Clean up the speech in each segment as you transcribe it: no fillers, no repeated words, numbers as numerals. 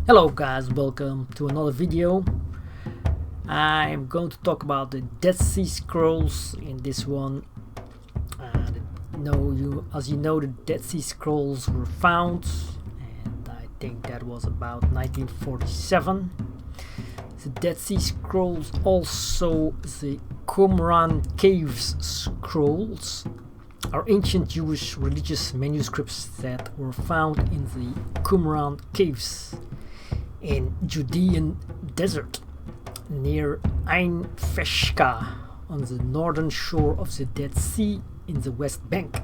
Hello guys, welcome to another video. I'm going to talk about the Dead Sea Scrolls in this one. As you know, the Dead Sea Scrolls were found, and I think that was about 1947. The Dead Sea Scrolls, also the Qumran Caves Scrolls, are ancient Jewish religious manuscripts that were found in the Qumran Caves in Judean Desert near Ein Feshkha on the northern shore of the Dead Sea in the West Bank.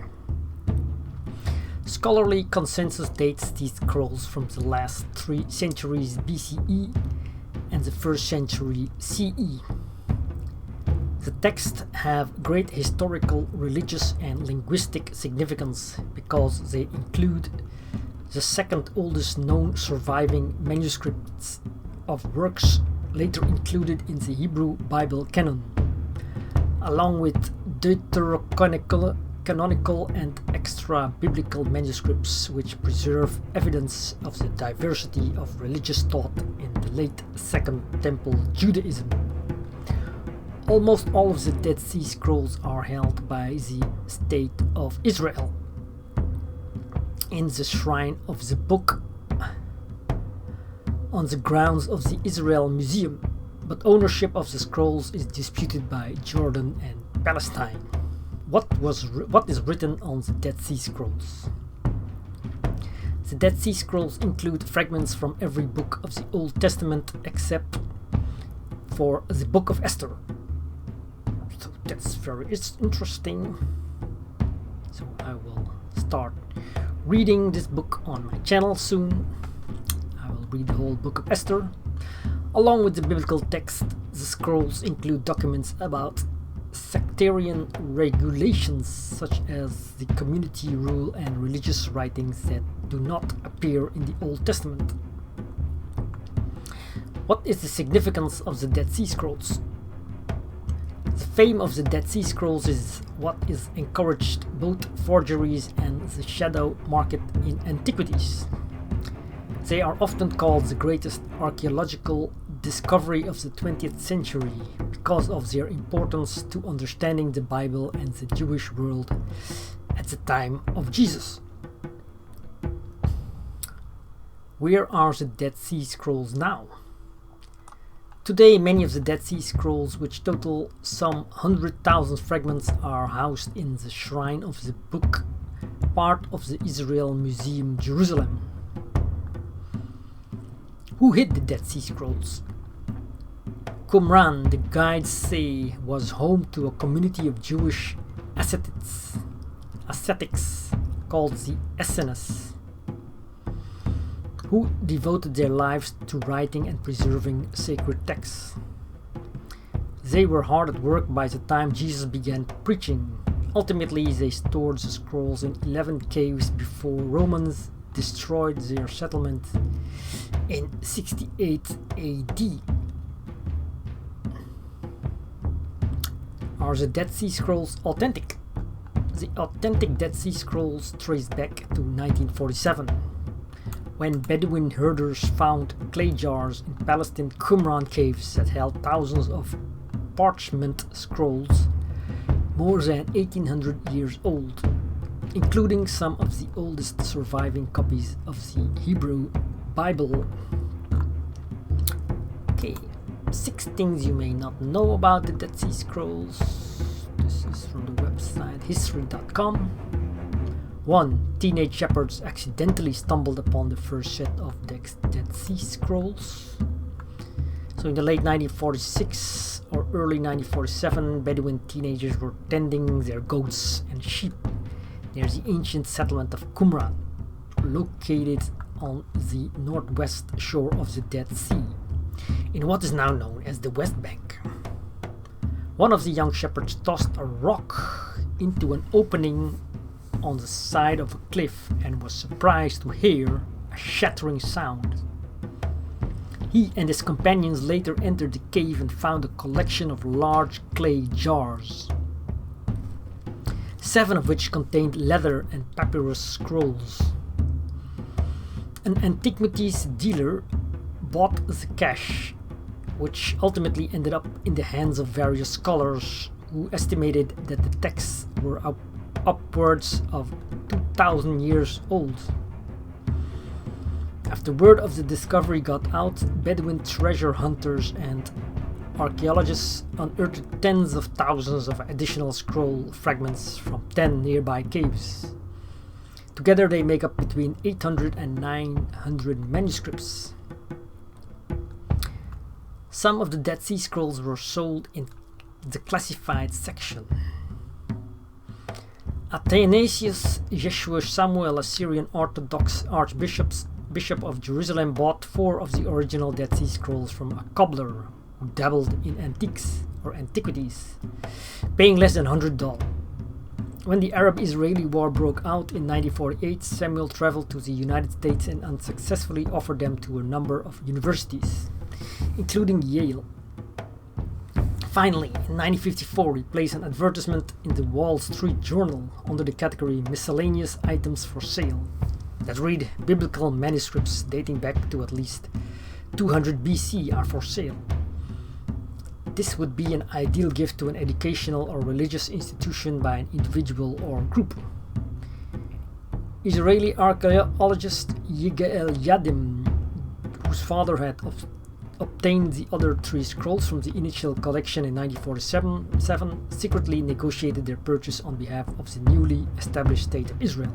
Scholarly consensus dates these scrolls from the last 3 centuries BCE and the 1st century CE. The texts have great historical, religious and linguistic significance because they include the second oldest known surviving manuscripts of works later included in the Hebrew Bible canon, along with deuterocanonical and extra-biblical manuscripts which preserve evidence of the diversity of religious thought in the late Second Temple Judaism. Almost all of the Dead Sea Scrolls are held by the State of Israel in the Shrine of the Book on the grounds of the Israel Museum, but ownership of the scrolls is disputed by Jordan and Palestine. What is written on the Dead Sea Scrolls? The Dead Sea Scrolls include fragments from every book of the Old Testament except for the Book of Esther. So that's very interesting. So I will start reading this book on my channel soon. I will read the whole Book of Esther. Along with the biblical text, the scrolls include documents about sectarian regulations such as the community rule and religious writings that do not appear in the Old Testament. What is the significance of the Dead Sea Scrolls? The fame of the Dead Sea Scrolls is what is encouraged both forgeries and the shadow market in antiquities. They are often called the greatest archaeological discovery of the 20th century because of their importance to understanding the Bible and the Jewish world at the time of Jesus. Where are the Dead Sea Scrolls now? Today, many of the Dead Sea Scrolls, which total some 100,000 fragments, are housed in the Shrine of the Book, part of the Israel Museum, Jerusalem. Who hid the Dead Sea Scrolls? Qumran, the guides say, was home to a community of Jewish ascetics called the Essenes, who devoted their lives to writing and preserving sacred texts. They were hard at work by the time Jesus began preaching. Ultimately, they stored the scrolls in 11 caves before Romans destroyed their settlement in 68 AD. Are the Dead Sea Scrolls authentic? The authentic Dead Sea Scrolls trace back to 1947. When Bedouin herders found clay jars in Palestine Qumran caves that held thousands of parchment scrolls more than 1800 years old, including some of the oldest surviving copies of the Hebrew Bible. Okay, 6 things you may not know about the Dead Sea Scrolls. This is from the website history.com. 1. Teenage shepherds accidentally stumbled upon the first set of Dead Sea Scrolls. So in the late 1946 or early 1947, Bedouin teenagers were tending their goats and sheep near the ancient settlement of Qumran, located on the northwest shore of the Dead Sea, in what is now known as the West Bank. One of the young shepherds tossed a rock into an opening on the side of a cliff and was surprised to hear a shattering sound. He and his companions later entered the cave and found a collection of large clay jars, 7 of which contained leather and papyrus scrolls. An antiquities dealer bought the cache, which ultimately ended up in the hands of various scholars who estimated that the texts were upwards of 2,000 years old. After word of the discovery got out, Bedouin treasure hunters and archaeologists unearthed tens of thousands of additional scroll fragments from 10 nearby caves. Together they make up between 800 and 900 manuscripts. Some of the Dead Sea Scrolls were sold in the classified section. Athanasius Yeshua Samuel, a Syrian Orthodox Bishop of Jerusalem, bought 4 of the original Dead Sea Scrolls from a cobbler who dabbled in antiquities, paying less than $100. When the Arab-Israeli War broke out in 1948, Samuel traveled to the United States and unsuccessfully offered them to a number of universities, including Yale. Finally, in 1954, he placed an advertisement in the Wall Street Journal under the category Miscellaneous Items for Sale that read, "Biblical manuscripts dating back to at least 200 BC are for sale." This would be an ideal gift to an educational or religious institution by an individual or group. Israeli archaeologist Yigael Yadim, whose father had obtained the other 3 scrolls from the initial collection in 1947, secretly negotiated their purchase on behalf of the newly established State of Israel.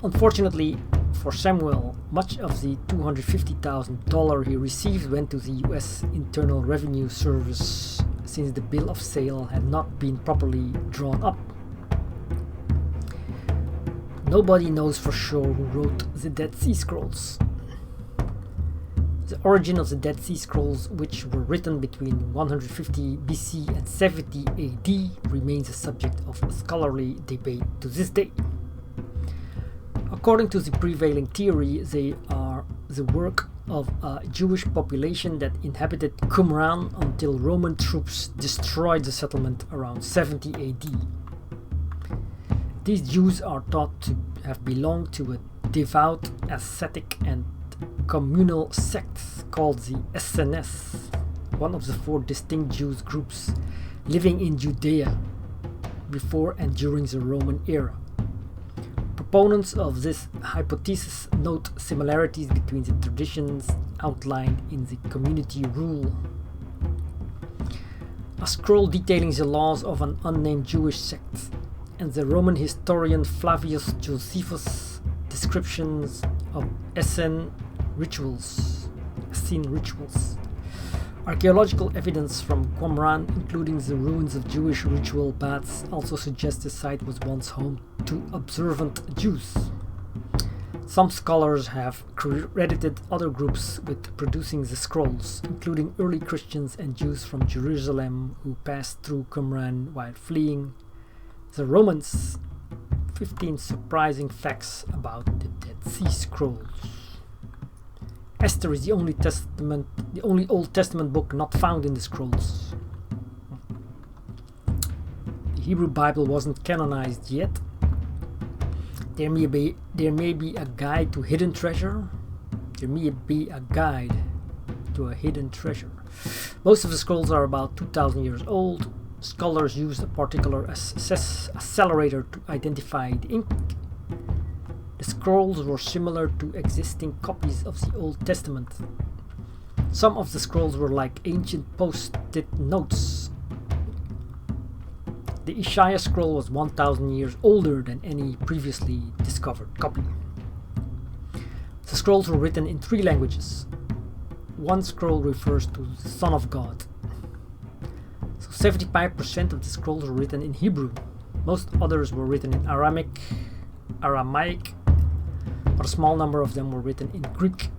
Unfortunately for Samuel, much of the $250,000 he received went to the US Internal Revenue Service, since the bill of sale had not been properly drawn up. Nobody knows for sure who wrote the Dead Sea Scrolls. The origin of the Dead Sea Scrolls, which were written between 150 BC and 70 AD, remains a subject of scholarly debate to this day. According to the prevailing theory, they are the work of a Jewish population that inhabited Qumran until Roman troops destroyed the settlement around 70 AD. These Jews are thought to have belonged to a devout, ascetic and communal sect called the SNS, one of the 4 distinct Jewish groups living in Judea before and during the Roman era. Proponents of this hypothesis note similarities between the traditions outlined in the community rule. A scroll detailing the laws of an unnamed Jewish sect, and the Roman historian Flavius Josephus' descriptions of Essene rituals. Archaeological evidence from Qumran, including the ruins of Jewish ritual baths, also suggests the site was once home to observant Jews. Some scholars have credited other groups with producing the scrolls, including early Christians and Jews from Jerusalem who passed through Qumran while fleeing the Romans. 15 surprising facts about the Dead Sea Scrolls. Esther is the only Old Testament book not found in the scrolls. The Hebrew Bible wasn't canonized yet. There may be a guide to hidden treasure. There may be a guide to a hidden treasure. Most of the scrolls are about 2,000 years old. Scholars used a particular accelerator to identify the ink. The scrolls were similar to existing copies of the Old Testament. Some of the scrolls were like ancient post-it notes. The Isaiah scroll was 1,000 years older than any previously discovered copy. The scrolls were written in 3 languages. One scroll refers to the Son of God. So 75% of the scrolls were written in Hebrew. Most others were written in Aramaic, but a small number of them were written in Greek.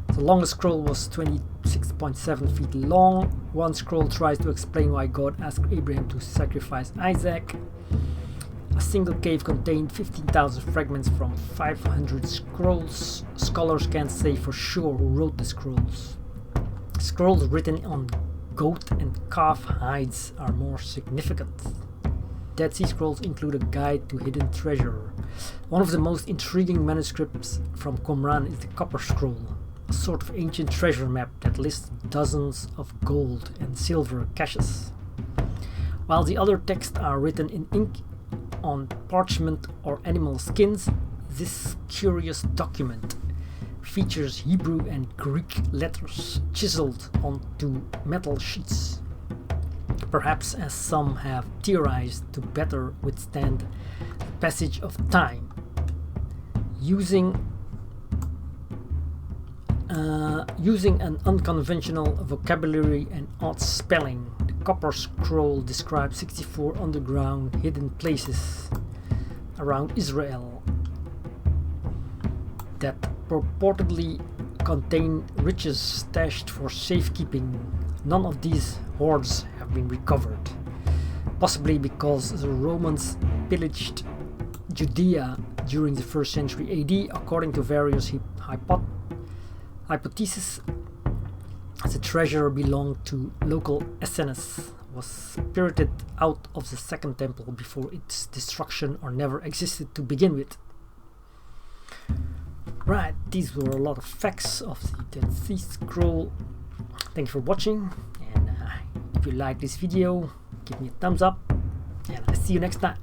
The longest scroll was 26.7 feet long. One scroll tries to explain why God asked Abraham to sacrifice Isaac. A single cave contained 15,000 fragments from 500 scrolls. Scholars can't say for sure who wrote the scrolls. Scrolls written on goat and calf hides are more significant. Dead Sea Scrolls include a guide to hidden treasure, One of the most intriguing manuscripts from Qumran is the Copper Scroll, a sort of ancient treasure map that lists dozens of gold and silver caches. While the other texts are written in ink on parchment or animal skins, this curious document features Hebrew and Greek letters chiseled onto metal sheets, perhaps as some have theorized to better withstand the passage of time. Using an unconventional vocabulary and odd spelling, the Copper Scroll describes 64 underground hidden places around Israel that purportedly contain riches stashed for safekeeping. None of these hoards have been recovered, possibly because the Romans pillaged Judea during the 1st century AD. According to various hypotheses, the treasure belonged to local Essenes, was spirited out of the Second Temple before its destruction, or never existed to begin with. Right, these were a lot of facts of the Dead Sea Scroll. Thank you for watching, and if you like this video, give me a thumbs up, and I'll see you next time.